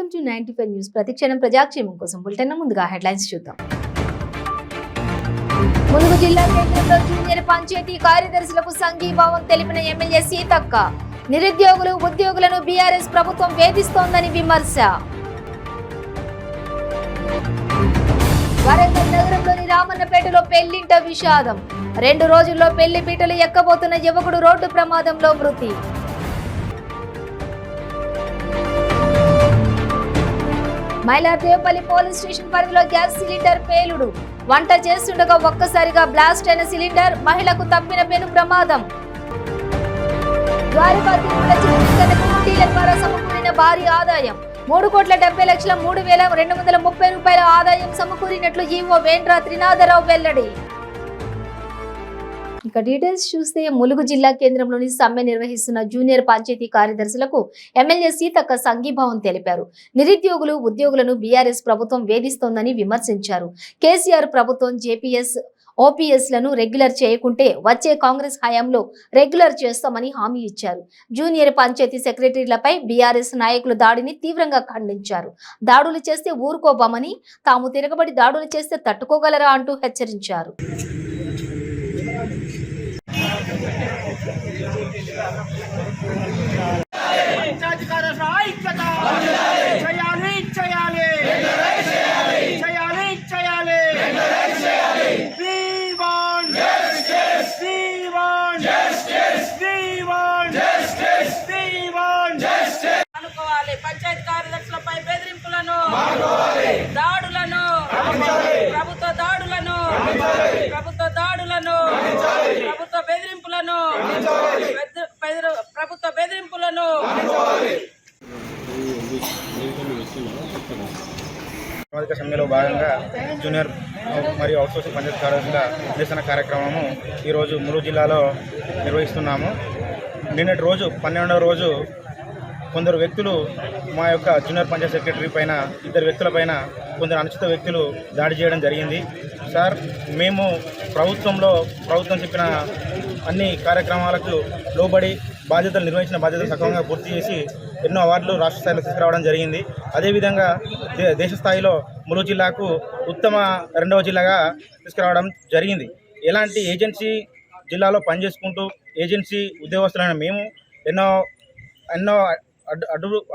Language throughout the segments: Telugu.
Welcome to 95 news. ప్రతిక్షణం ప్రజాక్షేమం కోసం బులెటిన్ ముందుగా హెడ్లైన్స్ చూద్దాం. ములుగు జిల్లా కేంద్రంలో జూనియర్ పంచాయతీ కార్యదర్శులకు సంఘీభావం తెలిపిన ఎమ్మెల్యే సీతక్క. నిరుద్యోగులు ఉద్యోగులను బీఆర్ఎస్ ప్రభుత్వం వేధిస్తోందని విమర్శ. వరంగల్ నగరంలోని రామన్నపేటలో పెళ్లింట విషాదం. 2 రోజుల్లో పెళ్లి పీటలు ఎక్కబోతున్న యువకుడు రోడ్డు ప్రమాదంలో మృతి. మైలార్దేవపల్లి పోలీస్ స్టేషన్ పరిధిలో గ్యాస్ సిలిండర్ పేలుడు. వంట చేస్తుండగా ఒక్కసారిగా బ్లాస్ట్ అయిన సిలిండర్, మహిళకు తప్పిన పెను ప్రమాదం. ద్వారకా తిరుమల చిత్రీకరణ ద్వారా సమకూరిన భారీ ఆదాయం. 3,70,03,230 రూపాయల ఆదాయం సమకూరినట్లు ఈవో వేండ్ర త్రినాథరావు వెల్లడి. ఇక డీటెయిల్స్ చూస్తే ములుగు జిల్లా కేంద్రంలోని సమ్మె నిర్వహిస్తున్న జూనియర్ పంచాయతీ కార్యదర్శులకు ఎమ్మెల్యే సీతక్క సంఘీభావం తెలిపారు. నిరుద్యోగులు ఉద్యోగులను బీఆర్ఎస్ ప్రభుత్వం వేధిస్తోందని విమర్శించారు. కేసీఆర్ ప్రభుత్వం జేపీఎస్ ఓపీఎస్ లను రెగ్యులర్ చేయకుంటే వచ్చే కాంగ్రెస్ హయాంలో రెగ్యులర్ చేస్తామని హామీ ఇచ్చారు. జూనియర్ పంచాయతీ సెక్రటరీలపై బీఆర్ఎస్ నాయకులు దాడిని తీవ్రంగా ఖండించారు. దాడులు చేస్తే ఊరుకోబోమని, తాము తిరగబడి దాడులు చేస్తే తట్టుకోగలరా అంటూ హెచ్చరించారు. పంచాయతీ కార్యదర్శులపై బెదిరింపులను, దాడులను, ప్రభుత్వ దాడులను, ప్రభుత్వ బెదిరింపులను, ప్రభుత్వ బెదిరింపులను సామాజిక సమ్మెలో భాగంగా జూనియర్ మరియు అవుట్సోర్సింగ్ పంచాయతీ కార్యదర్శుల నిరసన కార్యక్రమము ఈరోజు ములుగు జిల్లాలో నిర్వహిస్తున్నాము. నిన్నటి రోజు 12వ రోజు కొందరు వ్యక్తులు మా యొక్క జూనియర్ పంచాయతీ సెక్రటరీ పైన, 2 వ్యక్తుల పైన కొందరు అనుచిత వ్యక్తులు దాడి చేయడం జరిగింది. సార్, మేము ప్రభుత్వం చెప్పిన అన్ని కార్యక్రమాలకు లోబడి నిర్వహించిన బాధ్యతలు సక్రమంగా పూర్తి చేసి ఎన్నో అవార్డులు రాష్ట్ర స్థాయిలో తీసుకురావడం జరిగింది. అదేవిధంగా దేశ స్థాయిలో ములుగు జిల్లాకు ఉత్తమ 2వ జిల్లాగా తీసుకురావడం జరిగింది. ఎలాంటి ఏజెన్సీ జిల్లాలో పనిచేసుకుంటూ ఏజెన్సీ ఉద్యోగస్తులైన మేము ఎన్నో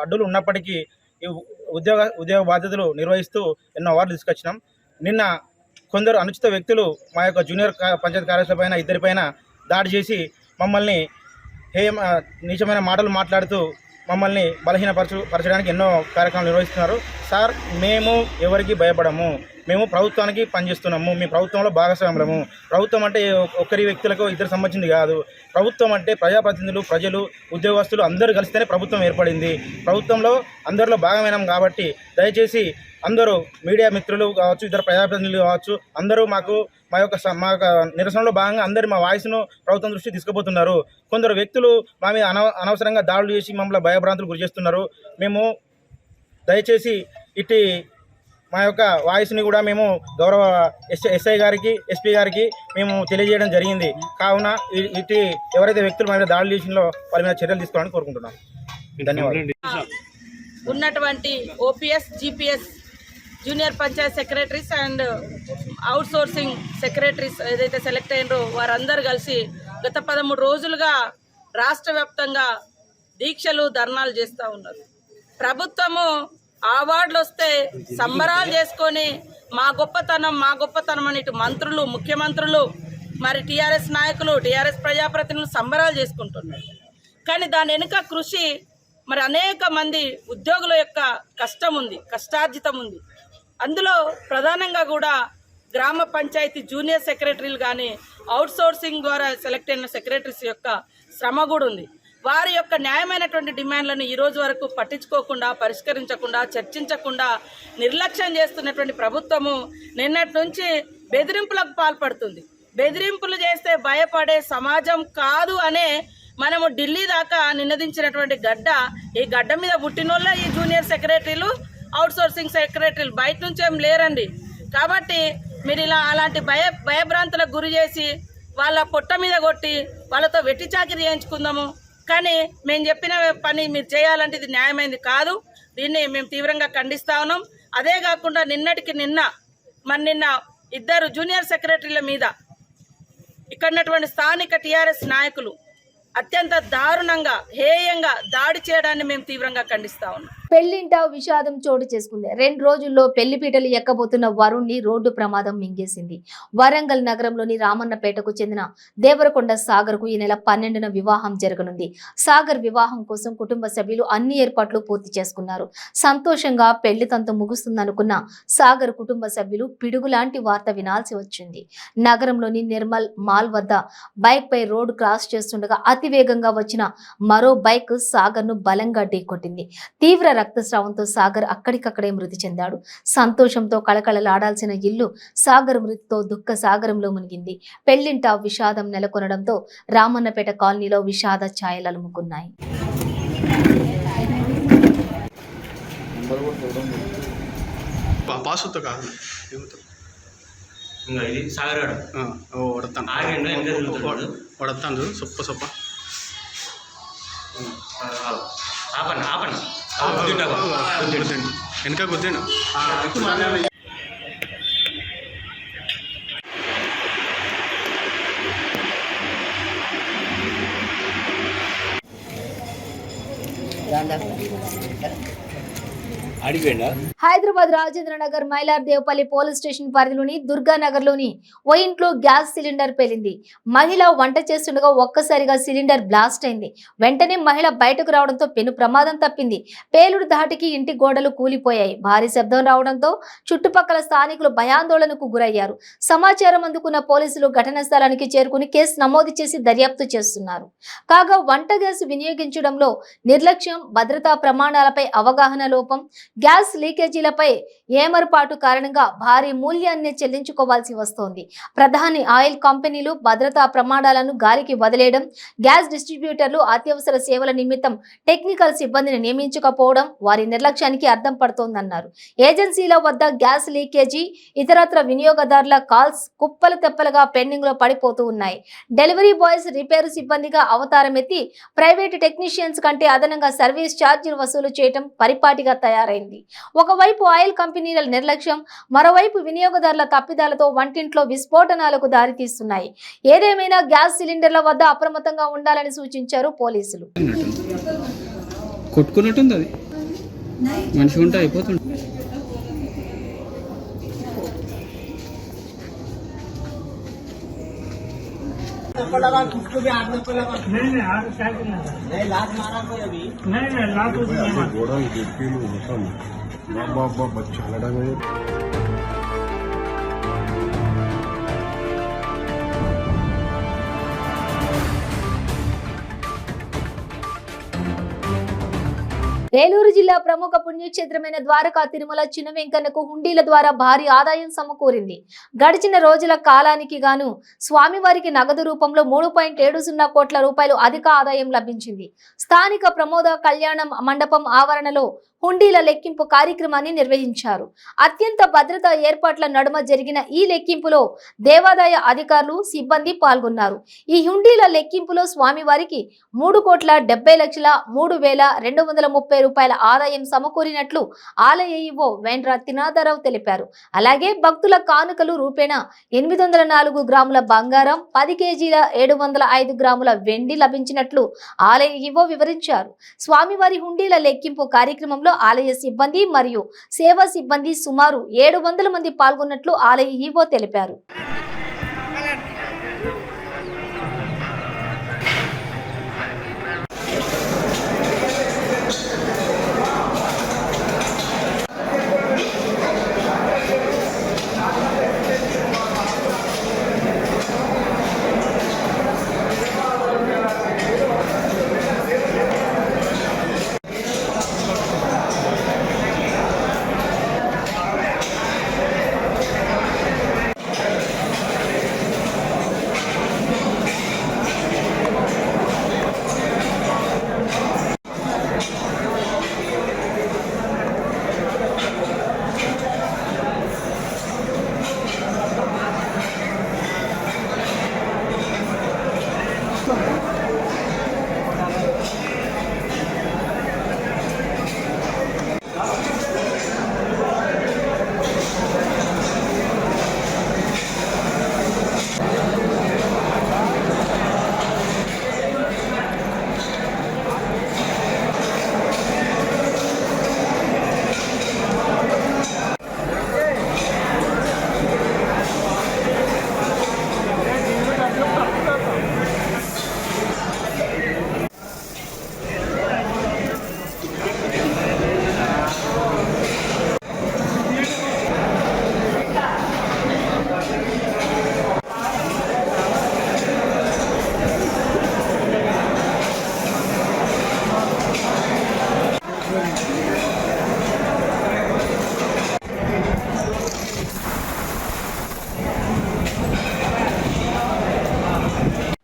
అడ్డులు ఉన్నప్పటికీ ఈ ఉద్యోగ బాధ్యతలు నిర్వహిస్తూ ఎన్నో అవార్డులు తీసుకొచ్చినాం. నిన్న కొందరు అనుచిత వ్యక్తులు మా యొక్క జూనియర్ పంచాయతీ కార్యదర్శుల పైన 2 పైన దాడి చేసి మమ్మల్ని నీచమైన మాటలు మాట్లాడుతూ మమ్మల్ని బలహీనపరచడానికి ఎన్నో కార్యక్రమాలు నిర్వహిస్తున్నారు. సార్, మేము ఎవరికి భయపడము. మేము ప్రభుత్వానికి పనిచేస్తున్నాము. మీ ప్రభుత్వంలో భాగస్వాములము. ప్రభుత్వం అంటే ఒకరి వ్యక్తులకు ఇద్దరు సంబంధించింది కాదు. ప్రభుత్వం అంటే ప్రజాప్రతినిధులు, ప్రజలు, ఉద్యోగస్తులు అందరూ కలిస్తేనే ప్రభుత్వం ఏర్పడింది. ప్రభుత్వంలో అందరిలో భాగమైనాం కాబట్టి దయచేసి అందరూ మీడియా మిత్రులు కావచ్చు, ఇతర ప్రజాప్రతినిధులు కావచ్చు, అందరూ మా యొక్క నిరసనలో భాగంగా అందరూ మా వాయిస్ను ప్రభుత్వం దృష్టికి తీసుకుపోతున్నారు. కొందరు వ్యక్తులు మా మీద అనవసరంగా దాడులు చేసి మమ్మల్ని భయభ్రాంతులు గురి చేస్తున్నారు. మేము దయచేసి మా యొక్క వాయిస్ని కూడా మేము గౌరవ ఎస్ఐ గారికి, ఎస్పీ గారికి మేము తెలియజేయడం జరిగింది. కావున ఎవరైతే వ్యక్తులు మా మీద దాడులు చేసినో వాళ్ళ మీద చర్యలు తీసుకోవాలని కోరుకుంటున్నాం. ధన్యవాదాలు. ఉన్నటువంటి OPS, GPS junior Panchayat secretaries and outsourcing secretaries ఏదైతే సెలెక్ట్ అయినరో వారందరూ కలిసి గత 13 రోజులుగా రాష్ట్ర వ్యాప్తంగా దీక్షలు, ధర్నాలు చేస్తూ ఉన్నారు. ప్రభుత్వము అవార్డులు వస్తే సంబరాలు చేసుకొని మా గొప్పతనం అని ఇటు మంత్రులు, ముఖ్యమంత్రులు, మరి టీఆర్ఎస్ నాయకులు, టీఆర్ఎస్ ప్రజాప్రతినిధులు సంబరాలు చేసుకుంటున్నారు. కానీ దాని వెనుక కృషి మరి అనేక మంది ఉద్యోగుల యొక్క కష్టం ఉంది, కష్టార్జితం ఉంది. అందులో ప్రధానంగా కూడా గ్రామ పంచాయతీ జూనియర్ సెక్రటరీలు కానీ అవుట్సోర్సింగ్ ద్వారా సెలెక్ట్ అయిన సెక్రటరీస్ యొక్క శ్రమ కూడా ఉంది. వారి యొక్క న్యాయమైనటువంటి డిమాండ్లను ఈ రోజు వరకు పట్టించుకోకుండా, పరిష్కరించకుండా, చర్చించకుండా నిర్లక్ష్యం చేస్తున్నటువంటి ప్రభుత్వము నిన్నటి నుంచి బెదిరింపులకు పాల్పడుతుంది. బెదిరింపులు చేస్తే భయపడే సమాజం కాదు అనే మనము ఢిల్లీ దాకా నినదించినటువంటి గడ్డ. ఈ గడ్డ మీద పుట్టినోళ్ళ ఈ జూనియర్ సెక్రటరీలు, అవుట్సోర్సింగ్ సెక్రటరీలు, బయట నుంచి ఏం లేరండి. కాబట్టి మీరు అలాంటి భయభ్రాంతులకు గురి చేసి వాళ్ళ పొట్ట మీద కొట్టి వాళ్ళతో వెట్టి చాకిరి చేయించుకుందాము. కానీ మేము చెప్పిన పని మీరు చేయాలంటే ఇది న్యాయమైనది కాదు. దీన్ని మేము తీవ్రంగా ఖండిస్తా ఉన్నాం. అదే కాకుండా నిన్న ఇద్దరు జూనియర్ సెక్రటరీల మీద ఇక్కడ స్థానిక టీఆర్ఎస్ నాయకులు అత్యంత దారుణంగా హేయంగా దాడి చేయడాన్ని మేము తీవ్రంగా ఖండిస్తా ఉన్నాం. పెళ్లింట విషాదం చోటు చేసుకుంది. 2 రోజుల్లో పెళ్లిపీటలు ఎక్కబోతున్న వరుణ్ణి రోడ్డు ప్రమాదం మింగేసింది. వరంగల్ నగరంలోని రామన్నపేటకు చెందిన దేవరకొండ సాగర్ కు ఈ నెల 12న వివాహం జరగనుంది. సాగర్ వివాహం కోసం కుటుంబ సభ్యులు అన్ని ఏర్పాట్లు పూర్తి చేసుకున్నారు. సంతోషంగా పెళ్లి తంతు ముగుస్తుందనుకున్న సాగర్ కుటుంబ సభ్యులు పిడుగులాంటి వార్త వినాల్సి వచ్చింది. నగరంలోని నిర్మల్ మాల్ వద్ద బైక్ పై రోడ్డు క్రాస్ చేస్తుండగా అతివేగంగా వచ్చిన మరో బైక్ సాగర్ ను బలంగా ఢీకొట్టింది. తీవ్ర రక్తస్రావంతో సాగర్ అక్కడికక్కడే మృతి చెందాడు. సంతోషంతో కళకళలాడాల్సిన ఇల్లు సాగర్ మృతితో దుఃఖ సాగరంలో మునిగింది. పెళ్లింట విషాదం నెలకొనడంతో రామన్నపేట కాలనీలో విషాద ఛాయలు అలుముకున్నాయి. వెనక గుద్దేను. హైదరాబాద్ రాజేంద్ర నగర్ మైలార్ దేవపల్లి పోలీస్ స్టేషన్ పరిధిలోని దుర్గానగర్ లోని ఓ ఇంట్లో గ్యాస్ సిలిండర్ పేలింది. మహిళ వంట చేస్తుండగా ఒక్కసారిగా సిలిండర్ బ్లాస్ట్ అయింది. వెంటనే మహిళ బయటకు రావడంతో పెను ప్రమాదం తప్పింది. పేలుడు ధాటికి ఇంటి గోడలు కూలిపోయాయి. భారీ శబ్దం రావడంతో చుట్టుపక్కల స్థానికులు భయాందోళనకు గురయ్యారు. సమాచారం అందుకున్న పోలీసులు ఘటనా స్థలానికి చేరుకుని కేసు నమోదు చేసి దర్యాప్తు చేస్తున్నారు. కాగా వంట గ్యాస్ వినియోగించడంలో నిర్లక్ష్యం, భద్రతా ప్రమాణాలపై అవగాహన లోపం, గ్యాస్ లీకేజీలపై ఏమరుపాటు కారణంగా భారీ మూల్యాన్ని చెల్లించుకోవాల్సి వస్తోంది. ప్రధాని ఆయిల్ కంపెనీలు భద్రతా ప్రమాణాలను గాలికి వదిలేయడం, గ్యాస్ డిస్ట్రిబ్యూటర్లు అత్యవసర సేవల నిమిత్తం టెక్నికల్ సిబ్బందిని నియమించకపోవడం వారి నిర్లక్ష్యానికి అర్థం పడుతోందన్నారు. ఏజెన్సీల వద్ద గ్యాస్ లీకేజీ, ఇతరత్ర వినియోగదారుల కాల్స్ కుప్పలు తెప్పలుగా పెండింగ్ లో పడిపోతూ ఉన్నాయి. డెలివరీ బాయ్స్ రిపేరు సిబ్బందిగా అవతారం ఎత్తి ప్రైవేటు టెక్నీషియన్స్ కంటే అదనంగా సర్వీస్ ఛార్జీలు వసూలు చేయడం పరిపాటిగా తయారైంది. ఒకవైపు ఆయిల్ కంపెనీల నిర్లక్ష్యం, మరోవైపు వినియోగదారుల తప్పిదాలతో వంటింట్లో విస్ఫోటనాలకు దారితీస్తున్నాయి. ఏదేమైనా గ్యాస్ సిలిండర్ల వద్ద అప్రమత్తంగా ఉండాలని సూచించారు పోలీసులు. కొట్టుకున్నట్టుంది, అది మనిషి ఉంటే అయిపోతుంది. ఏలూరు జిల్లా ప్రముఖ పుణ్యక్షేత్రమైన ద్వారకా తిరుమల చిన్న వెంకన్నకు హుండీల ద్వారా భారీ ఆదాయం సమకూరింది. గడిచిన రోజుల కాలానికి గాను స్వామివారికి నగదు రూపంలో 3.70 కోట్ల రూపాయలు అధిక ఆదాయం లభించింది. స్థానిక ప్రమోద కళ్యాణ మండపం ఆవరణలో హుండీల లెక్కింపు కార్యక్రమాన్ని నిర్వహించారు. అత్యంత భద్రతా ఏర్పాట్ల నడుమ జరిగిన ఈ లెక్కింపులో దేవాదాయ అధికారులు, సిబ్బంది పాల్గొన్నారు. ఈ హుండీల లెక్కింపులో స్వామివారికి 3,70,03,230 రూపాయల ఆదాయం సమకూరినట్లు ఆలయ ఈవో వెండ్ర తినాదరావు తెలిపారు. అలాగే భక్తుల కానుకలు రూపేణా 804 గ్రాముల బంగారం, 10 కేజీల 705 గ్రాముల వెండి లభించినట్లు ఆలయ ఈవో వివరించారు. స్వామివారి హుండీల లెక్కింపు కార్యక్రమంలో ఆలయ సిబ్బంది మరియు సేవా సిబ్బంది సుమారు 700 మంది పాల్గొన్నట్లు ఆలయ ఈవో తెలిపారు.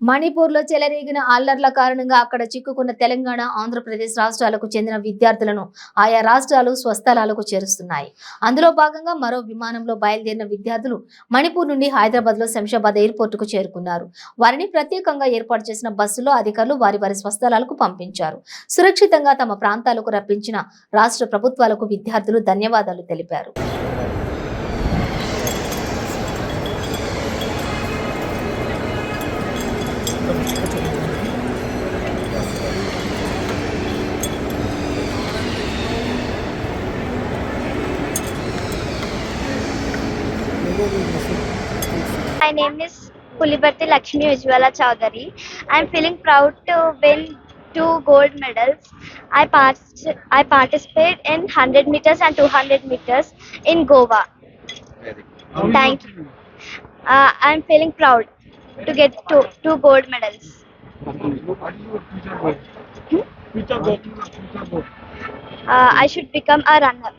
మణిపూర్లో చెలరేగిన అల్లర్ల కారణంగా అక్కడ చిక్కుకున్న తెలంగాణ, ఆంధ్రప్రదేశ్ రాష్ట్రాలకు చెందిన విద్యార్థులను ఆయా రాష్ట్రాలు స్వస్థలాలకు చేరుస్తున్నాయి. అందులో భాగంగా మరో విమానంలో బయలుదేరిన విద్యార్థులు మణిపూర్ నుండి హైదరాబాద్ లో శంషాబాద్ ఎయిర్పోర్ట్ కు చేరుకున్నారు. వారిని ప్రత్యేకంగా ఏర్పాటు చేసిన బస్సులో అధికారులు వారి స్వస్థలాలకు పంపించారు. సురక్షితంగా తమ ప్రాంతాలకు రప్పించిన రాష్ట్ర ప్రభుత్వాలకు విద్యార్థులు ధన్యవాదాలు తెలిపారు. My name is Pulibarti Lakshmi Ujjwala Chowdhury. I am feeling proud to win 2 gold medals. I participate in 100 meters and 200 meters in Goa. Thank you. I am feeling proud to get two gold medals. I should become a runner.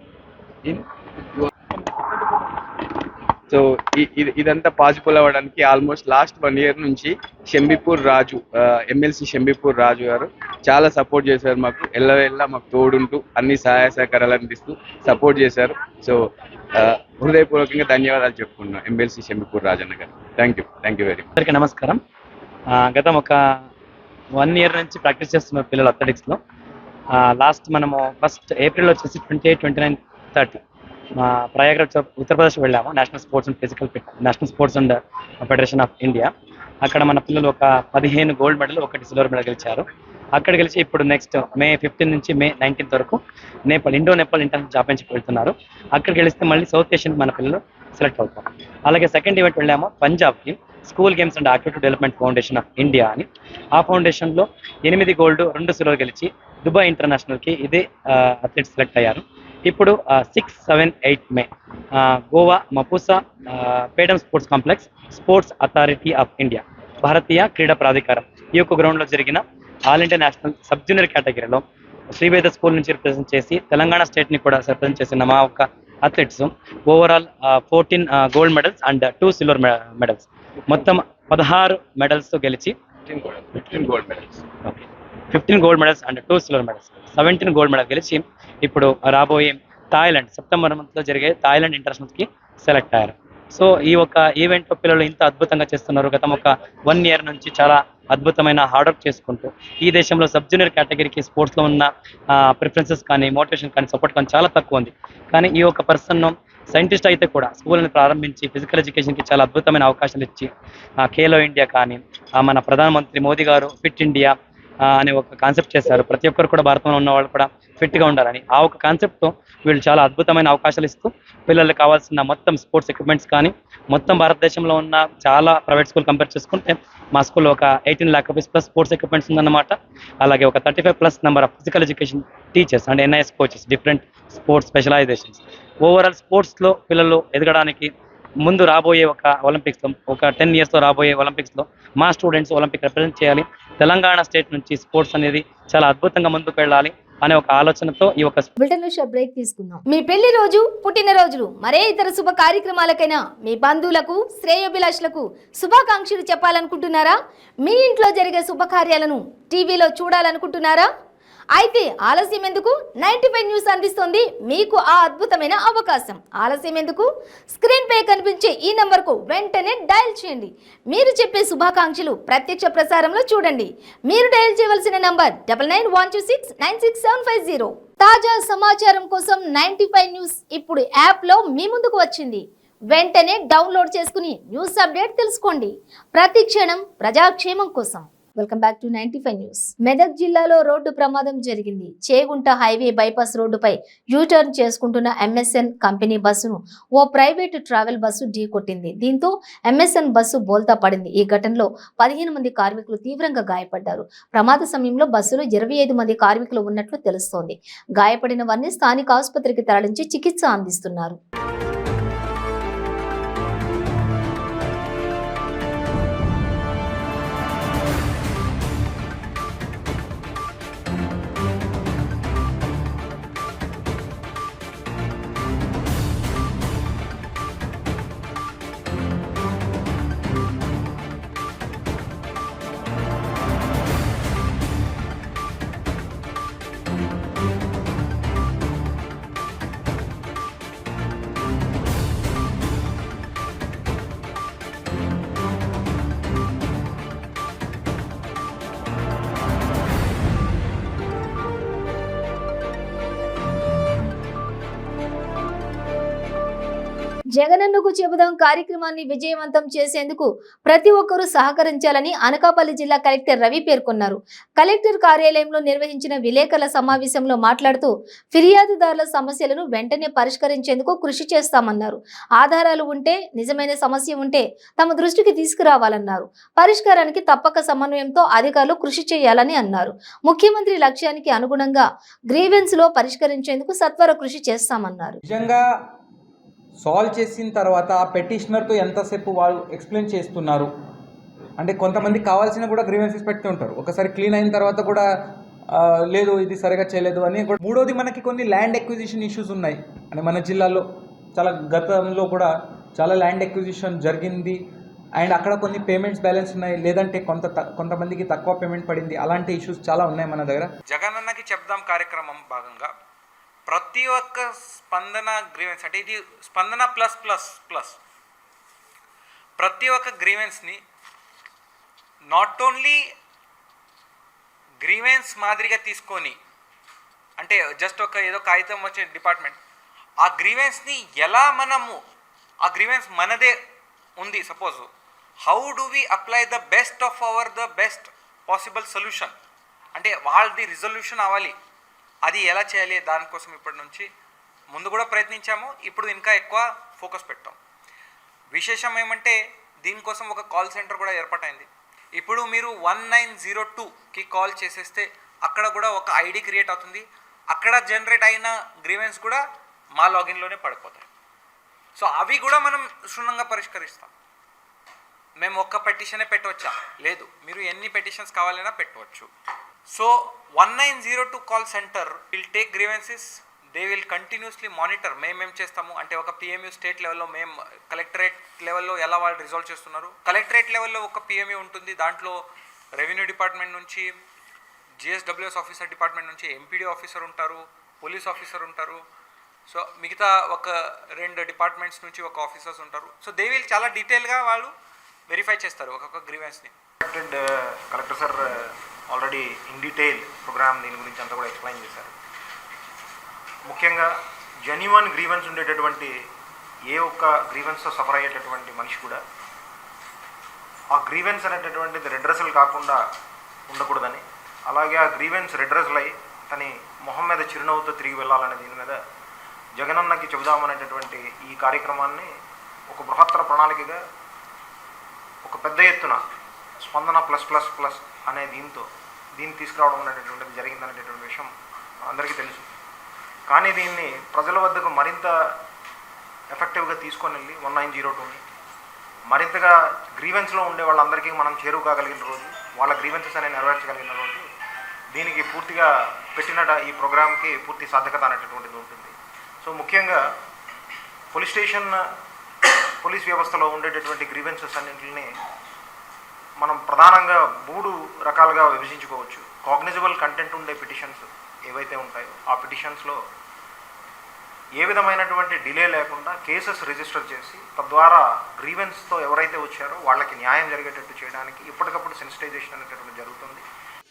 So ఇదంతా పాసిబుల్ అవ్వడానికి ఆల్మోస్ట్ లాస్ట్ 1 year నుంచి షంబీపూర్ రాజు ఎమ్మెల్సీ షంబీపూర్ రాజు గారు చాలా సపోర్ట్ చేశారు. మాకు ఎల్లవెల్లా మాకు తోడుంటూ అన్ని సహాయ సహకారాలు అందిస్తూ సపోర్ట్ చేశారు. సో హృదయపూర్వకంగా ధన్యవాదాలు చెప్పుకున్నాం ఎమ్మెల్సీ షంబీపూర్ రాజన్న గారు. Thank you very much. అందరికీ నమస్కారం. గతం ఒక 1 year నుంచి ప్రాక్టీస్ చేస్తున్న పిల్లలు అథ్లెటిక్స్లో లాస్ట్ మనము ఫస్ట్ ఏప్రిల్ వచ్చేసి 28, 29, 30 మా ప్రయాగ్రాజ్ ఉత్తరప్రదేశ్ వెళ్ళాము. National sports and federation of India. అక్కడ మన పిల్లలు ఒక 15 గోల్డ్ మెడల్, 1 సిల్వర్ మెడల్ గెలిచారు. అక్కడ గెలిచి ఇప్పుడు నెక్స్ట్ May 15 నుంచి May 19 వరకు ఇండో-నేపాల్ ఇంటర్నేషనల్ ఛాంపియన్షిప్ వెళ్తున్నారు. అక్కడ గెలిస్తే మళ్ళీ సౌత్ ఏషియన్ మన పిల్లలు సెలెక్ట్ అవుతాం. అలాగే సెకండ్ ఈవెంట్ వెళ్ళాము పంజాబ్కి, school games and activity development foundation of India అని. ఆ ఫౌండేషన్లో 8 గోల్డ్, 2 సిల్వర్ గెలిచి దుబాయ్ ఇంటర్నేషనల్కి ఇదే అథ్లెట్స్ సెలెక్ట్ అయ్యారు. ఇప్పుడు 6, 7, 8 May Goa Mapusa Peddem sports complex sports authority of India భారతీయ క్రీడా ప్రాధికారం ఈ యొక్క గ్రౌండ్లో జరిగిన all India national sub junior కేటగిరీలో శ్రీవేద స్కూల్ నుంచి రిప్రజెంట్ చేసి తెలంగాణ స్టేట్ని కూడా రిప్రజెంట్ చేసిన మా ఒక athletes overall 14 gold medals and 2 silver medals, మొత్తం 16 మెడల్స్తో గెలిచి 15 gold medals. Okay 15 gold medals and 2 silver medals, 17 gold medal గెలిచి ఇప్పుడు రాబోయే థాయిలాండ్ సెప్టెంబర్ మంత్లో జరిగే థాయిలాండ్ ఇంటర్నేషనల్స్కి సెలెక్ట్ అయ్యారు. సో ఈ ఒక ఈవెంట్లో పిల్లలు ఇంత అద్భుతంగా చేస్తున్నారు. గతం ఒక 1 year నుంచి చాలా అద్భుతమైన హార్డ్ వర్క్ చేసుకుంటూ ఈ దేశంలో సబ్ జూనియర్ కేటగిరీకి స్పోర్ట్స్లో ఉన్న ప్రిఫరెన్సెస్ కానీ, మోటివేషన్ కానీ, సపోర్ట్ కానీ చాలా తక్కువ ఉంది. కానీ ఈ ఒక పర్సన్ సైంటిస్ట్ అయితే కూడా స్కూల్ని ప్రారంభించి ఫిజికల్ ఎడ్యుకేషన్కి చాలా అద్భుతమైన అవకాశాలు ఇచ్చి ఖేలో ఇండియా కానీ, మన ప్రధానమంత్రి మోదీ గారు ఫిట్ ఇండియా అనే ఒక కాన్సెప్ట్ చేశారు. ప్రతి ఒక్కరు కూడా భారతంలో ఉన్న వాళ్ళు కూడా ఫిట్గా ఉండాలని. ఆ ఒక కాన్సెప్ట్తో వీళ్ళు చాలా అద్భుతమైన అవకాశాలు ఇస్తూ పిల్లలకు కావాల్సిన మొత్తం స్పోర్ట్స్ ఎక్విప్మెంట్స్ కానీ, మొత్తం భారతదేశంలో ఉన్న చాలా ప్రైవేట్ స్కూల్ కంపేర్ చేసుకుంటే మా స్కూల్లో ఒక 18 lakh rupees plus sports equipments ఉందన్నమాట. అలాగే ఒక 35+ number of physical education teachers and NIS coaches, different sports specialisations. Overall స్పోర్ట్స్లో పిల్లలు ఎదగడానికి ముందు రాబోయే ఒక ఒలింపిక్స్లో, ఒక 10 yearsలో రాబోయే ఒలింపిక్స్లో మా స్టూడెంట్స్ ఒలింపిక్ రిప్రజెంట్ చేయాలి. తెలంగాణ స్టేట్ నుంచి స్పోర్ట్స్ అనేది చాలా అద్భుతంగా ముందుకు వెళ్ళాలి అనే ఒక ఆలోచనతో ఈ ఒక బ్రేక్ తీసుకుందాం. మీ పెళ్లి రోజు, పుట్టినరోజులు, మరే ఇతర శుభ కార్యక్రమాలకైనా మీ బంధువులకు, శ్రేయోభిలాషులకు శుభాకాంక్షలు చెప్పాలనుకుంటున్నారా? మీ ఇంట్లో జరిగే శుభకార్యాలను టీవీలో చూడాలనుకుంటున్నారా? అయితే ఆలస్యం ఎందుకు? 95 న్యూస్ అందిస్తోంది మీకు ఆ అద్భుతమైన అవకాశం. ఆలస్యం ఎందుకు? స్క్రీన్ పై కనిపించే ఈ నంబర్కు వెంటనే డయల్ చేయండి. మీరు చెప్పే శుభాకాంక్షలు ప్రత్యక్ష ప్రసారంలో చూడండి. మీరు డయల్ చేయవలసిన నంబర్ 9912696750. తాజా సమాచారం కోసం 95 న్యూస్ ఇప్పుడు యాప్లో మీ ముందుకు వచ్చింది. వెంటనే డౌన్లోడ్ చేసుకుని న్యూస్ అప్డేట్ తెలుసుకోండి. ప్రతి క్షణం ప్రజాక్షేమం కోసం. Welcome back to 95 news. Medak జిల్లాలో రోడ్డు ప్రమాదం జరిగింది. చేగుంట హైవే బైపాస్ రోడ్డుపై యూటర్న్ చేసుకుంటున్న MSN కంపెనీ బస్సును ఓ ప్రైవేటు ట్రావెల్ బస్సు ఢీకొట్టింది. దీంతో MSN బస్సు బోల్తా పడింది. ఈ ఘటనలో 15 మంది కార్మికులు తీవ్రంగా గాయపడ్డారు. ప్రమాద సమయంలో బస్సులో 25 మంది కార్మికులు ఉన్నట్లు తెలుస్తోంది. గాయపడిన వారిని స్థానిక ఆసుపత్రికి తరలించి చికిత్స అందిస్తున్నారు. జగనన్నకు చెబుదాం కార్యక్రమాన్ని విజయవంతం చేసేందుకు ప్రతి ఒక్కరూ సహకరించాలని అనకాపల్లి జిల్లా కలెక్టర్ రవి పేర్కొన్నారు. కలెక్టర్ కార్యాలయంలో నిర్వహించిన విలేకరుల సమావేశంలో మాట్లాడుతూ ఫిర్యాదుదారుల సమస్యలను వెంటనే పరిష్కరించేందుకు కృషి చేస్తామన్నారు. ఆధారాలు ఉంటే, నిజమైన సమస్య ఉంటే తమ దృష్టికి తీసుకురావాలన్నారు. పరిష్కారానికి తప్పక సమన్వయంతో అధికారులు కృషి చేయాలని అన్నారు. ముఖ్యమంత్రి లక్ష్యానికి అనుగుణంగా గ్రీవెన్స్ లో పరిష్కరించేందుకు సత్వర కృషి చేస్తామన్నారు. నిజంగా సాల్వ్ చేసిన తర్వాత ఆ పెటిషనర్తో ఎంతసేపు వాళ్ళు ఎక్స్ప్లెయిన్ చేస్తున్నారు అంటే కొంతమంది కావాల్సిన కూడా గ్రీవెన్సెస్ పెడుతూ ఉంటారు. ఒకసారి క్లీన్ అయిన తర్వాత కూడా లేదు ఇది సరిగా చేయలేదు అని. మూడోది మనకి కొన్ని ల్యాండ్ ఎక్విజిషన్ ఇష్యూస్ ఉన్నాయి అంటే మన జిల్లాలో చాలా గతంలో కూడా చాలా ల్యాండ్ ఎక్విజిషన్ జరిగింది అండ్ అక్కడ కొన్ని పేమెంట్స్ బ్యాలెన్స్ ఉన్నాయి, లేదంటే కొంతమందికి తక్కువ పేమెంట్ పడింది. అలాంటి ఇష్యూస్ చాలా ఉన్నాయి మన దగ్గర. జగనన్నకి చెప్దాం కార్యక్రమం భాగంగా ప్రతి ఒక్క స్పందన గ్రీవెన్స్ అంటే ఇది స్పందన ప్లస్ ప్లస్ ప్లస్ ప్రతి ఒక్క గ్రీవెన్స్ని నాట్ ఓన్లీ గ్రీవెన్స్ మాదిరిగా తీసుకొని అంటే జస్ట్ ఒక ఏదో కాగితం వచ్చే డిపార్ట్మెంట్ ఆ గ్రీవెన్స్ని ఎలా మనము ఆ గ్రీవెన్స్ మనదే ఉంది suppose how do we apply the best of our the best possible solution అంటే వాళ్ళది రిజల్యూషన్ అవ్వాలి. అది ఎలా చేయాలి దానికోసం ఇప్పటి నుంచి ముందు కూడా ప్రయత్నించాము, ఇప్పుడు ఇంకా ఎక్కువ ఫోకస్ పెట్టాం. విశేషం ఏమంటే దీనికోసం ఒక కాల్ సెంటర్ కూడా ఏర్పాటైంది. ఇప్పుడు మీరు 1902కి కాల్ చేసేస్తే అక్కడ కూడా ఒక ఐడి క్రియేట్ అవుతుంది. అక్కడ జనరేట్ అయిన గ్రీవెన్స్ కూడా మా లాగిన్లోనే పడిపోతాయి. సో అవి కూడా మనం క్షుణ్ణంగా పరిష్కరిస్తాం. మేము ఒక్క పెటిషనే పెట్టవచ్చా? లేదు, మీరు ఎన్ని పెటిషన్స్ కావాలైనా పెట్టవచ్చు. So 1902 call centre will take grievances, they will continuously monitor. మేమేం చేస్తాము అంటే ఒక పిఎంయూ స్టేట్ లెవెల్లో, మేము కలెక్టరేట్ లెవెల్లో ఎలా వాళ్ళు రిజాల్వ్ చేస్తున్నారు. కలెక్టరేట్ లెవెల్లో ఒక పిఎంయూ ఉంటుంది, దాంట్లో రెవెన్యూ డిపార్ట్మెంట్ నుంచి, జిఎస్డబ్ల్యూఎస్ ఆఫీసర్ డిపార్ట్మెంట్ నుంచి ఎంపీడీ ఆఫీసర్ ఉంటారు, పోలీస్ ఆఫీసర్ ఉంటారు. సో మిగతా ఒక 2 డిపార్ట్మెంట్స్ నుంచి ఒక ఆఫీసర్స్ ఉంటారు. సో దే విల్ చాలా డీటెయిల్గా వాళ్ళు వెరిఫై చేస్తారు ఒక్కొక్క గ్రీవెన్స్ని. Collector sir already in detail program దీని గురించి అంతా కూడా ఎక్స్ప్లెయిన్ చేశారు. ముఖ్యంగా జెన్యున్ గ్రీవెన్స్ ఉండేటటువంటి ఏ ఒక్క గ్రీవెన్స్తో సఫర్ అయ్యేటటువంటి మనిషి కూడా ఆ గ్రీవెన్స్ అనేటటువంటిది రెడ్రెసల్ కాకుండా ఉండకూడదని, అలాగే ఆ గ్రీవెన్స్ రెడ్రెసల్ అయ్యి తని మొహం మీద చిరునవ్వుతో తిరిగి వెళ్ళాలనే దీని మీద జగనన్నకి చెబుదామనేటటువంటి ఈ కార్యక్రమాన్ని ఒక బృహత్తర ప్రణాళికగా ఒక పెద్ద ఎత్తున స్పందన ప్లస్ ప్లస్ ప్లస్ అనే దీన్ని తీసుకురావడం అనేటటువంటిది జరిగిందనేటటువంటి విషయం అందరికీ తెలుసు. కానీ దీన్ని ప్రజల వద్దకు మరింత ఎఫెక్టివ్గా తీసుకొని వెళ్ళి 1902ని మరింతగా గ్రీవెన్స్లో ఉండే వాళ్ళందరికీ మనం చేరువ కాగలిగిన రోజు, వాళ్ళ గ్రీవెన్సెస్ అనేవి నెరవేర్చగలిగిన రోజు దీనికి పూర్తిగా పెట్టిన ఈ ప్రోగ్రామ్కి పూర్తి సార్థకత అనేటటువంటిది ఉంటుంది. సో ముఖ్యంగా పోలీస్ వ్యవస్థలో ఉండేటటువంటి గ్రీవెన్సెస్ అన్నింటిని మనం ప్రధానంగా 3 రకాలుగా విభజించుకోవచ్చు. కాగ్నిజబుల్ కంటెంట్ ఉండే పిటిషన్స్ ఏవైతే ఉంటాయో ఆ పిటిషన్స్లో ఏ విధమైనటువంటి డిలే లేకుండా కేసెస్ రిజిస్టర్ చేసి తద్వారా గ్రీవెన్స్తో ఎవరైతే వచ్చారో వాళ్ళకి న్యాయం జరిగేటట్టు చేయడానికి ఎప్పటికప్పుడు సెన్సిటైజేషన్ అనేటటువంటి జరుగుతుంది.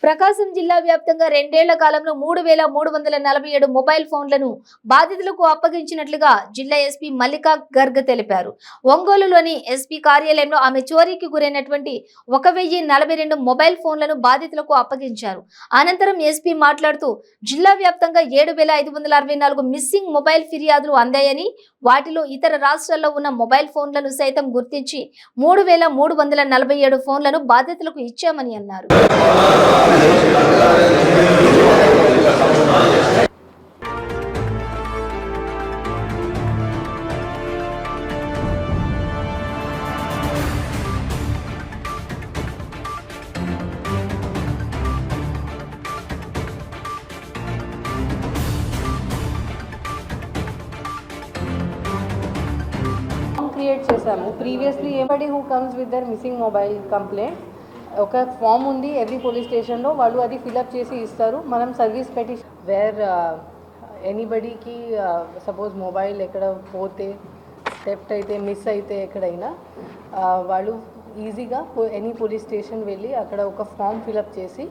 ప్రకాశం జిల్లా వ్యాప్తంగా 2 ఏళ్ల కాలంలో 3,347 మొబైల్ ఫోన్లను బాధితులకు అప్పగించినట్లుగా జిల్లా ఎస్పీ మల్లికా గర్గ్ తెలిపారు. ఒంగోలులోని ఎస్పీ కార్యాలయంలో ఆమె చోరీకి గురైనటువంటి 1,042 మొబైల్ ఫోన్లను బాధితులకు అప్పగించారు. అనంతరం ఎస్పీ మాట్లాడుతూ జిల్లా వ్యాప్తంగా 7,564 మిస్సింగ్ మొబైల్ ఫిర్యాదులు అందాయని, వాటిలో ఇతర రాష్ట్రాల్లో ఉన్న మొబైల్ ఫోన్లను సైతం గుర్తించి 3,347 ఫోన్లను బాధితులకు ఇచ్చామని అన్నారు. క్రియేట్ చేసాము. Previously everybody who comes with their missing mobile complaint ఒక ఫామ్ ఉంది ఎవ్రీ పోలీస్ స్టేషన్లో, వాళ్ళు అది ఫిలప్ చేసి ఇస్తారు. మనం సర్వీస్ పెటిషన్ వేర్ ఎనీబడీకి సపోజ్ మొబైల్ ఎక్కడ పోతే, థెఫ్ట్ అయితే, మిస్ అయితే ఎక్కడైనా వాళ్ళు ఈజీగా ఎనీ పోలీస్ స్టేషన్ వెళ్ళి అక్కడ ఒక ఫామ్ ఫిలప్ చేసి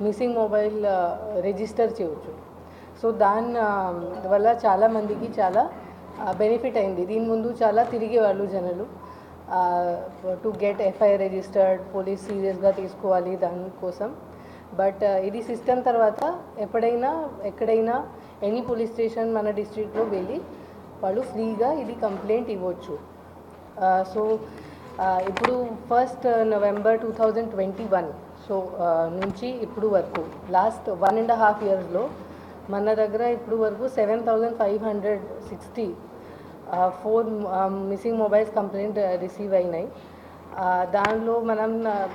మిస్సింగ్ మొబైల్ రిజిస్టర్ చేయవచ్చు. సో దాని వల్ల చాలామందికి చాలా బెనిఫిట్ అయింది. దీని ముందు చాలా తిరిగేవాళ్ళు జనాలు to get FIR registered, police సీరియస్గా తీసుకోవాలి దానికోసం. బట్ ఇది సిస్టమ్ తర్వాత ఎప్పుడైనా ఎక్కడైనా ఎనీ పోలీస్ స్టేషన్ మన డిస్ట్రిక్ట్లో వెళ్ళి వాళ్ళు ఫ్రీగా ఇది కంప్లైంట్ ఇవ్వచ్చు. సో ఇప్పుడు 1st November 2021 సో నుంచి ఇప్పుడు వరకు లాస్ట్ 1.5 yearsలో మన దగ్గర ఇప్పుడు వరకు 7,560 మిస్సింగ్ మొబైల్స్ కంప్లైంట్ రిసీవ్ అయినాయి. దానిలో మనం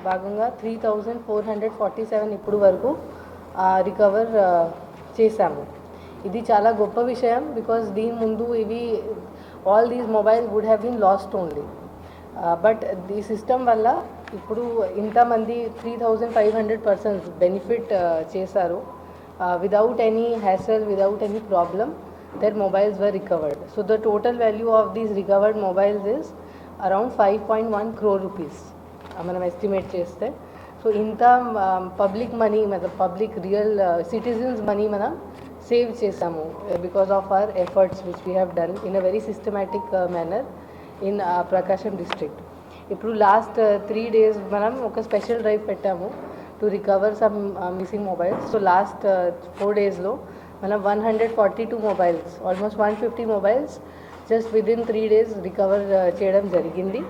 భాగంగా 3,447 ఇప్పుడు వరకు రికవర్ చేశాము. ఇది చాలా గొప్ప విషయం, బికాస్ దీని ముందు ఇవి all these mobiles would have been lost only. But ఈ సిస్టమ్ వల్ల ఇప్పుడు ఇంతమంది 3,500 పర్సన్స్ బెనిఫిట్ చేశారు. Without any hassle, without any problem their mobiles were recovered. So the total value of these recovered mobiles is around 5.1 crore rupees. మనం ఎస్టిమేట్ చేస్తే. సో ఇంత public money, public real citizens money మనం సేవ్ చేసాము because of our efforts which we have done in a very systematic manner in Prakasam district. ఇప్పుడు లాస్ట్ 3 days మనం ఒక స్పెషల్ డ్రైవ్ పెట్టాము to recover some missing mobiles. So last 4 daysలో మనం 142 mobiles, almost 150 mobiles just within 3 days recover చేయడం జరిగింది.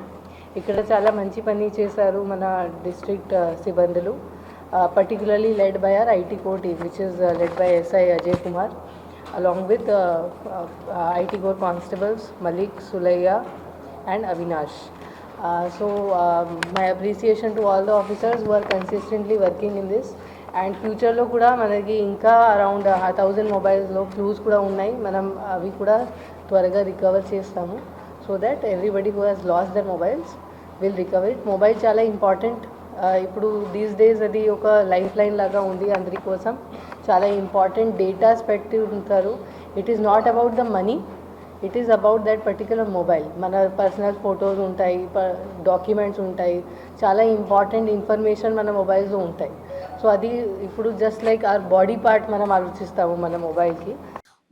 ఇక్కడ చాలా మంచి పని చేశారు మన డిస్ట్రిక్ట్ సిబ్బందులు, particularly led by our IT core team which is led by SI Ajay Kumar along with IT core constables Malik, Sulaiya and Avinash. So my appreciation to all the officers who are consistently working in this. And ఫ్యూచర్లో కూడా మనకి ఇంకా అరౌండ్ 1,000 మొబైల్స్లో క్లూస్ కూడా ఉన్నాయి, మనం అవి కూడా త్వరగా రికవర్ చేస్తాము. So that everybody who has lost their mobiles will recover it. Mobile చాలా ఇంపార్టెంట్. ఇప్పుడు దీస్ డేస్ అది ఒక లైఫ్ లైన్ లాగా ఉంది అందరి కోసం. చాలా ఇంపార్టెంట్ డేటాస్ పెట్టి ఉంటారు. It is not about the money, it is about that particular mobile. మన పర్సనల్ ఫొటోస్ ఉంటాయి, డాక్యుమెంట్స్ ఉంటాయి, చాలా ఇంపార్టెంట్ ఇన్ఫర్మేషన్ మన మొబైల్స్లో ఉంటాయి. సో అది ఇప్పుడు just like our body part మనం ఆలోచిస్తాము మన మొబైల్కి.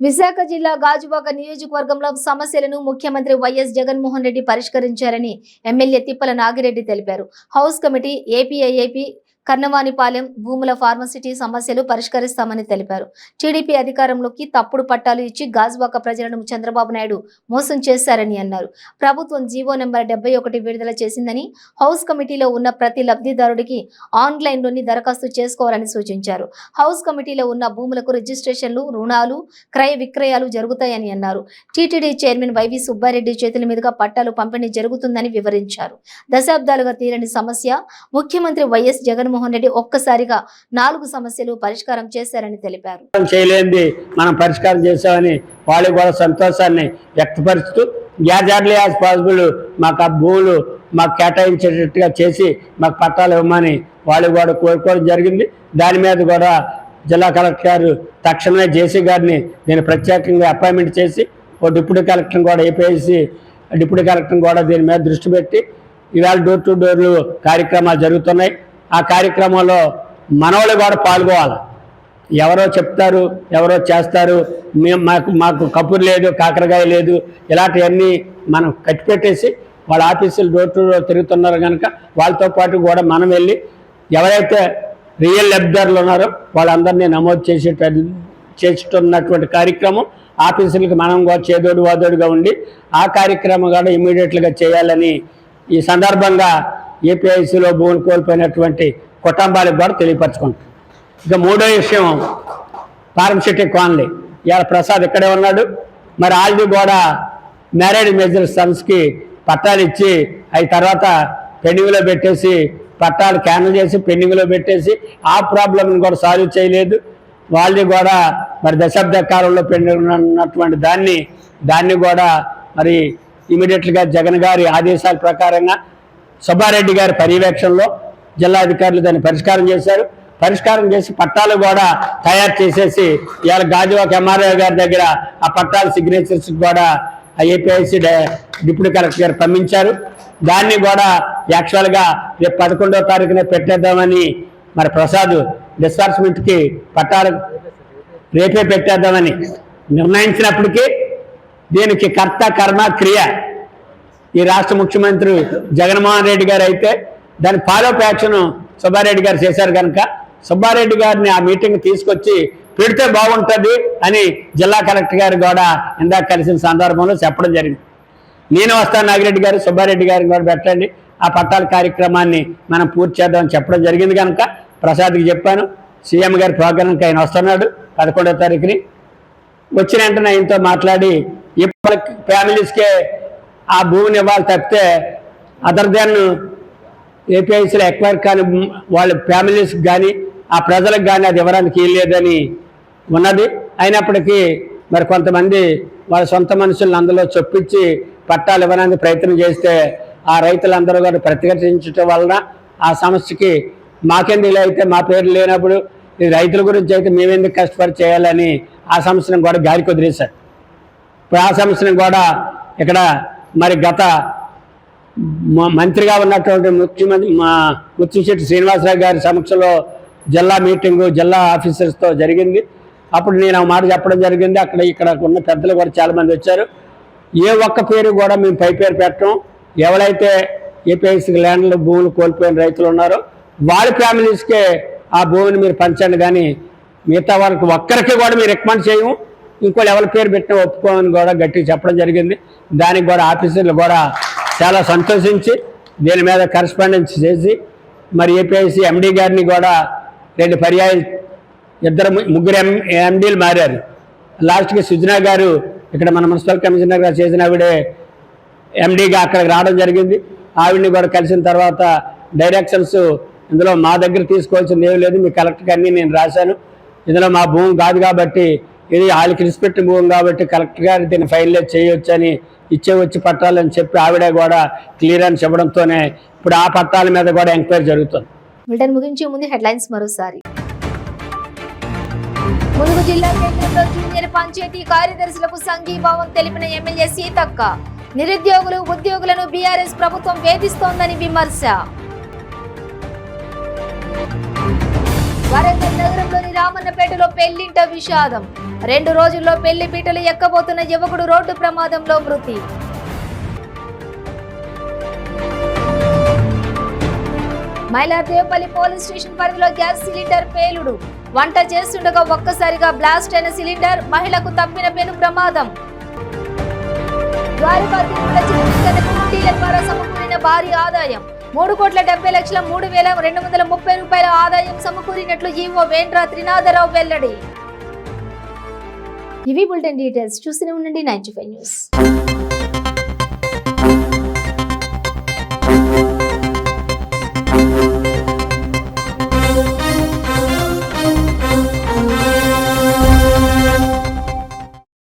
విశాఖ జిల్లా గాజువాక నియోజకవర్గంలో సమస్యలను ముఖ్యమంత్రి వైఎస్ జగన్మోహన్ రెడ్డి పరిష్కరించారని ఎమ్మెల్యే తిప్పల నాగిరెడ్డి తెలిపారు. హౌస్ కమిటీ, ఏపీఐఐపి, కన్నవానిపాలెం భూముల ఫార్మసిటీ సమస్యలు పరిష్కరిస్తామని తెలిపారు. టీడీపీ అధికారంలోకి తప్పుడు పట్టాలు ఇచ్చి గాజువాక ప్రజలను చంద్రబాబు నాయుడు మోసం చేశారని అన్నారు. ప్రభుత్వం జీవో నెంబర్ 71 విడుదల చేసిందని, హౌస్ కమిటీలో ఉన్న ప్రతి లబ్ధిదారుడికి ఆన్లైన్లోని దరఖాస్తు చేసుకోవాలని సూచించారు. హౌస్ కమిటీలో ఉన్న భూములకు రిజిస్ట్రేషన్లు, రుణాలు, క్రయ విక్రయాలు జరుగుతాయని అన్నారు. టీటీడీ చైర్మన్ వైవి సుబ్బారెడ్డి చేతుల మీదుగా పట్టాలు పంపిణీ జరుగుతుందని వివరించారు. దశాబ్దాలుగా తీరని సమస్య, ముఖ్యమంత్రి వైఎస్ జగన్మోహన్ రెడ్డి ఒక్కసారిగా 4 సమస్యలు పరిష్కారం చేశారని తెలిపారు. చేయలేంది మనం పరిష్కారం చేశామని వాళ్ళు కూడా సంతోషాన్ని వ్యక్తపరుస్తూ యాజ్ పాసిబుల్ మాకు ఆ భూములు మాకు కేటాయించేటట్టుగా చేసి మాకు పట్టాలు ఇవ్వమని వాళ్ళు కూడా కోరుకోవడం జరిగింది. దాని మీద కూడా జిల్లా కలెక్టర్ గారు తక్షణమే జేసీ గారిని నేను ప్రత్యేకంగా అపాయింట్మెంట్ చేసి ఓ డిప్యూటీ కలెక్టర్ని కూడా ఏపీఐసి డిప్యూటీ కలెక్టర్ని కూడా దీని మీద దృష్టి పెట్టి ఇవాళ డోర్ టు డోర్లు కార్యక్రమాలు జరుగుతున్నాయి. ఆ కార్యక్రమంలో మనవాళ్ళు కూడా పాల్గొవాలి. ఎవరో చెప్తారు, ఎవరో చేస్తారు, మాకు కపూర్ లేదు, కాకరకాయ లేదు, ఇలాంటివన్నీ మనం కట్టిపెట్టేసి వాళ్ళ ఆఫీసులు డోర్ టు డోర్ తిరుగుతున్నారు కనుక వాళ్ళతో పాటు కూడా మనం వెళ్ళి ఎవరైతే రియల్ లబ్ధిదారులు ఉన్నారో వాళ్ళందరినీ నమోదు చేస్తున్నటువంటి కార్యక్రమం ఆఫీసులకి మనం కూడా చేదోడు వాదోడుగా ఉండి ఆ కార్యక్రమం కూడా ఇమీడియట్గా చేయాలని ఈ సందర్భంగా ఏపీఐసీలో భూములు కోల్పోయినటువంటి కుటుంబాలకు కూడా తెలియపరచుకుంటాం. ఇక మూడో విషయం ఫార్మసిటీ కాలనీ. ఇవాళ ప్రసాద్ ఇక్కడే ఉన్నాడు. మరి ఆల్ది కూడా మ్యారేడ్ మేజర్ సన్స్కి పట్టాలు ఇచ్చి అవి తర్వాత పెండింగ్లో పెట్టేసి పట్టాలు క్యాన్సిల్ చేసి పెండింగ్లో పెట్టేసి ఆ ప్రాబ్లంని కూడా సాల్వ్ చేయలేదు. వాళ్ళది కూడా మరి దశాబ్ద కాలంలో పెండింగ్ ఉన్నటువంటి దాన్ని కూడా మరి ఇమీడియట్గా జగన్ గారి ఆదేశాల ప్రకారంగా సుబ్బారెడ్డి గారి పర్యవేక్షణలో జిల్లా అధికారులు దాన్ని పరిష్కారం చేసి పట్టాలు కూడా తయారు చేసేసి ఇవాళ గాజువాక ఎంఆర్ఓ గారి దగ్గర ఆ పట్టాల సిగ్నేచర్స్ కూడా ఏపీఐసి డిప్యూటీ కలెక్టర్ గారు పంపించారు. దాన్ని కూడా యాక్చువల్గా రేపు 11వ తారీఖున పెట్టేద్దామని మరి ప్రసాద్ డిస్బర్స్మెంట్కి పట్టాలు రేపే పెట్టేద్దామని నిర్ణయించినప్పటికీ దీనికి కర్త కర్మ క్రియ ఈ రాష్ట్ర ముఖ్యమంత్రి జగన్మోహన్ రెడ్డి గారు అయితే దాని ఫాలోఅప్ యాక్షన్ సుబ్బారెడ్డి గారు చేశారు కనుక సుబ్బారెడ్డి గారిని ఆ మీటింగ్ తీసుకొచ్చి పెడితే బాగుంటుంది అని జిల్లా కలెక్టర్ గారు కూడా ఇందాక కలిసిన సందర్భంలో చెప్పడం జరిగింది. నేను వస్తాను, నాగిరెడ్డి గారు సుబ్బారెడ్డి గారిని కూడా పెట్టండి, ఆ పట్టాల కార్యక్రమాన్ని మనం పూర్తి చేద్దామని చెప్పడం జరిగింది కనుక ప్రసాద్కి చెప్పాను. సీఎం గారి ప్రోగ్రాంకి ఆయన వస్తున్నాడు 11వ తారీఖుని. వచ్చిన వెంటనే ఆయనతో మాట్లాడి ఇప్పుడు ఫ్యామిలీస్కే ఆ భూమిని ఇవ్వాలి తప్పితే అదర్ దెన్ ఏపీఐసీలో ఎక్వైర్ కానీ వాళ్ళ ఫ్యామిలీస్కి కానీ ఆ ప్రజలకు కానీ అది ఇవ్వడానికి లేదని ఉన్నది. అయినప్పటికీ మరి కొంతమంది వాళ్ళ సొంత మనుషులను అందులో చొప్పించి పట్టాలు ఇవ్వడానికి ప్రయత్నం చేస్తే ఆ రైతులందరూ కూడా ప్రతిఘటించడం వలన ఆ సమస్యకి మాకెందుకు అయితే మా పేరు లేనప్పుడు ఈ రైతుల గురించి అయితే మేమెందుకు కష్టపడి చేయాలని ఆ సమస్యను కూడా గాలికి వదిలేశారు. ఇప్పుడు ఆ సమస్యను కూడా ఇక్కడ మరి గత మంత్రిగా ఉన్నటువంటి ముఖ్యమంత్రి ముత్తంశెట్టి శ్రీనివాసరావు గారి సమక్షంలో జిల్లా మీటింగు జిల్లా ఆఫీసర్స్తో జరిగింది. అప్పుడు నేను ఆ మాట చెప్పడం జరిగింది. ఇక్కడ ఉన్న పెద్దలు కూడా చాలామంది వచ్చారు. ఏ ఒక్క పేరు కూడా మేము పై పేరు పెట్టడం, ఎవరైతే ఏపీఐసీ ల్యాండ్లు భూములు కోల్పోయిన రైతులు ఉన్నారో వాళ్ళ ఫ్యామిలీస్కే ఆ భూమిని మీరు పంచండి, కానీ మిగతా వాళ్ళకి ఒక్కరికి కూడా మీరు రికమెండ్ చేయము, ఇంకోళ్ళు ఎవరి పేరు పెట్టినా ఒప్పుకోమని కూడా గట్టిగా చెప్పడం జరిగింది. దానికి కూడా ఆఫీసర్లు కూడా చాలా సంతోషించి దీని మీద కరెస్పాండెన్స్ చేసి మరి ఏపీఐసీ ఎండీ గారిని కూడా 2 పర్యాయాలు ముగ్గురు ఎండీలు మారారు. లాస్ట్కి సుజనా గారు ఇక్కడ మన మున్సిపల్ కమిషనర్గా చేసిన ఆవిడే ఎండీగా అక్కడికి రావడం జరిగింది. ఆవిడని కూడా కలిసిన తర్వాత డైరెక్షన్స్ ఇందులో మా దగ్గర తీసుకోవాల్సింది ఏమీ లేదు, మీ కలెక్టర్కి అన్నీ నేను రాశాను, ఇందులో మా భూమి కాదు కాబట్టి ఇది వాళ్ళకి రెస్పెక్ట్ భూమి కాబట్టి కలెక్టర్ గారు దీన్ని ఫైనలైజ్ చేయొచ్చు అని వచ్చి పట్టాలని చెప్పి ఆవిడ కూడా క్లియరెన్స్ ఇవ్వడంతోనే ఇప్పుడు ఆ పట్టాల మీద కూడా ఎంక్వైరీ జరుగుతుంది. బులెటిన్ ముగించే ముందు హెడ్లైన్స్ మరోసారి. ములుగు జిల్లా కేంద్రంలో జూనియర్ పంచాయతీ కార్యదర్శులకు సంఘీభావం తెలిపిన ఎమ్మెల్యే సీతక్క. నిరుద్యోగులు ఉద్యోగులను బీఆర్ఎస్ ప్రభుత్వం వేధిస్తోందని విమర్శ. వరంగల్ నగరంలోని రామన్నపేటలో పెళ్లింట విషాదం. 2 రోజుల్లో పెళ్లి పీటలు ఎక్కబోతున్న యువకుడు రోడ్డు ప్రమాదంలో మృతి. మైలార్దేవపల్లి పోలీస్ స్టేషన్ పరిధిలో గ్యాస్ సిలిండర్ పేలుడు. వంట చేస్తుండగా ఒక్కసారిగా బ్లాస్ట్ అయిన సిలిండర్, మహిళకు తప్పిన పెను ప్రమాదం. ద్వారకా తిరుమల చిత్రీకరణకు హుండీల ద్వారా సమకూరిన భారీ ఆదాయం. 3,70,03,230 రూపాయల ఆదాయం సమకూరినట్లు ఈవో వేండ్ర త్రినాథరావు వెల్లడి. ఇవి బులెటిన్ డీటెయిల్స్. చూస్తూనే ఉండండి 95 న్యూస్.